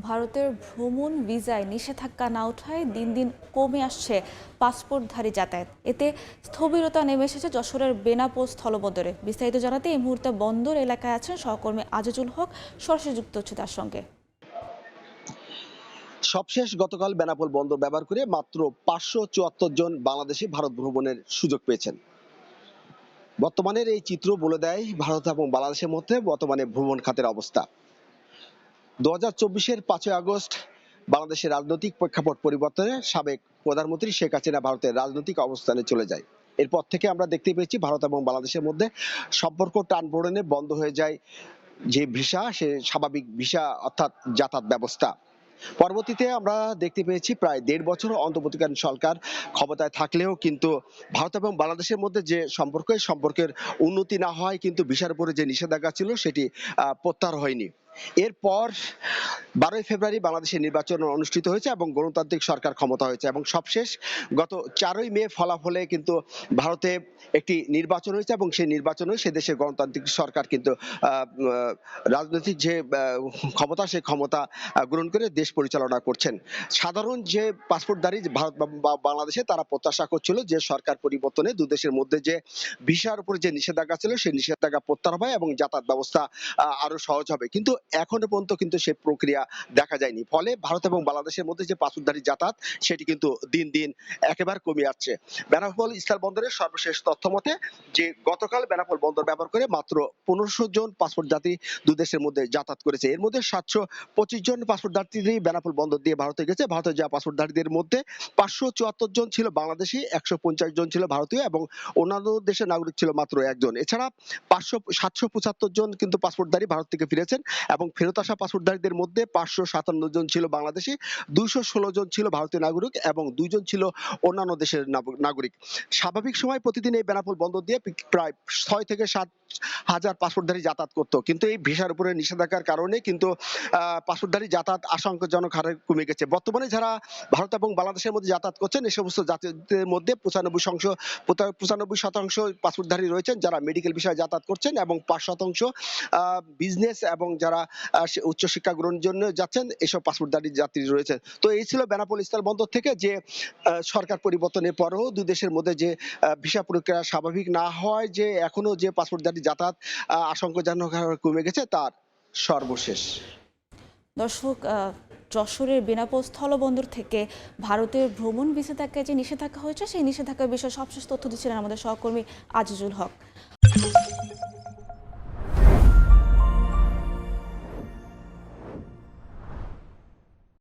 ভারতের ভ্রমণ ভিসায় নিষেধাজ্ঞা না ওঠায় দিন দিন কমে আসছে পাসপোর্টধারী যাতায়াত। এতে স্থবিরতা নেমে এসেছে যশোরের বেনাপোল স্থলবন্দরে। বিস্তারিত জানাতে এই মুহূর্তে বন্দর এলাকায় আছেন সহকর্মী আজিজুল হক, সরাসরি যুক্ত হচ্ছে তার সঙ্গে। সবশেষ গতকাল বেনাপোল বন্দর ব্যবহার করে মাত্র 574 জন বাংলাদেশি ভারত ভ্রমণের সুযোগ পেয়েছেন। বর্তমানের এই চিত্র বলে দেয় ভারত এবং বাংলাদেশের মধ্যে বর্তমানে ভ্রমণ খাতের অবস্থা। 2024-এর 5ই আগস্ট বাংলাদেশের রাজনৈতিক প্রেক্ষাপট পরিবর্তনে সাবেক প্রধানমন্ত্রী শেখ হাসিনা ভারতের রাজনৈতিক অবস্থানে চলে যায়। এরপর থেকে আমরা দেখতে পেয়েছি ভারত এবং বাংলাদেশের মধ্যে সম্পর্ক টানপোড়েনে বন্ধ হয়ে যায় যে ভিসা, সে স্বাভাবিক ভিসা অর্থাৎ যাতায়াত ব্যবস্থা। পরবর্তীতে আমরা দেখতে পেয়েছি প্রায় 1.5 বছর অন্তর্বর্তীকালীন সরকার ক্ষমতায় থাকলেও কিন্তু ভারত এবং বাংলাদেশের মধ্যে যে সম্পর্ক, এই সম্পর্কের উন্নতি না হয় কিন্তু ভিসার উপরে যে নিষেধাজ্ঞা ছিল সেটি প্রত্যাহার হয়নি। এরপর 12ই ফেব্রুয়ারি বাংলাদেশে নির্বাচন অনুষ্ঠিত হয়েছে এবং গণতান্ত্রিক সরকার ক্ষমতা হয়েছে এবং সবশেষ গত 4ই মে ফলাফলে কিন্তু ভারতে একটি নির্বাচন হয়েছে এবং সেই নির্বাচনে সে দেশের গণতান্ত্রিক সরকার কিন্তু রাজনৈতিক যে ক্ষমতা, সেই ক্ষমতা গ্রহণ করে দেশ পরিচালনা করছেন। সাধারণ যে পাসপোর্টধারী ভারত বা বাংলাদেশে তারা প্রত্যাশা করছিল যে সরকার পরিবর্তনে দু দেশের মধ্যে যে ভিসার উপরে যে নিষেধাজ্ঞা ছিল সেই নিষেধাজ্ঞা প্রত্যাহার হবে এবং যাতায়াত ব্যবস্থা আরো সহজ হবে, কিন্তু এখনো পর্যন্ত কিন্তু সেই প্রক্রিয়া দেখা যায়নি। ফলে ভারত এবং বাংলাদেশের মধ্যে যে পাসপোর্টধারী যাতায়াত সেটি কিন্তু দিন দিন একেবারে কমে যাচ্ছে। বেনাপোল স্থল বন্দরের সর্বশেষ তথ্য মতে যে গতকাল বেনাপোল বন্দর ব্যবহার করে মাত্র 1500 জন পাসপোর্ট যাত্রী দু দেশের মধ্যে যাতায়াত করেছে। এর মধ্যে 725 জন পাসপোর্ট যাত্রী বেনাপোল বন্দর দিয়ে ভারতে গেছে। ভারতের যাওয়া পাসপোর্টধারীদের মধ্যে 574 জন ছিল বাংলাদেশি, 150 জন ছিল ভারতীয় এবং অন্যান্য দেশের নাগরিক ছিল মাত্র একজন। এছাড়া 775 জন কিন্তু পাসপোর্টধারী ভারত থেকে ফিরেছেন এবং ফেরত আসা পাসপোর্টধারীদের মধ্যে 557 জন ছিল বাংলাদেশি, 216 জন ছিল ভারতীয় নাগরিক এবং 2 জন ছিল অন্যান্য দেশের নাগরিক। স্বাভাবিক সময় প্রতিদিন এই বেনাপোল বন্দর দিয়ে প্রায় 6 থেকে 7 হাজার পাসপোর্টধারী যাতায়াত করতো, কিন্তু এই ভিসার উপরে নিষেধাজ্ঞার কারণে কিন্তু পাসপোর্টধারী যাতায়াত আশঙ্কাজনক হারে কমে গেছে। বর্তমানে যারা ভারত এবং বাংলাদেশের মধ্যে যাতায়াত করছেন এই সমস্ত যাত্রীদের মধ্যে 95% পাসপোর্টধারী রয়েছেন যারা মেডিকেল বিষয়ে যাতায়াত করছেন এবং 5% বিজনেস এবং যারা উচ্চশিক্ষা গ্রহণের জন্য যাচ্ছেন এসব পাসপোর্টধারী যাত্রী রয়েছে। তো এই ছিল বেনাপোল স্থল বন্দর থেকে যে সরকার পরিবর্তনের পরেও দুই দেশের মধ্যে যে ভিসা প্রক্রিয়া স্বাভাবিক না হয়, যে এখনো যে পাসপোর্টধারী যাতায়াত আশঙ্কাজনক হারে কমে গেছে তার সর্বশেষ। দর্শক, যশোরের বেনাপোল স্থলবন্দর থেকে ভারতের ভ্রমণ ভিসায় যে নিষেধাজ্ঞা হয়েছে সেই নিষেধাজ্ঞার বিষয়ে সবশেষ তথ্য দিচ্ছিলেন আমাদের সহকর্মী আজিজুল হক।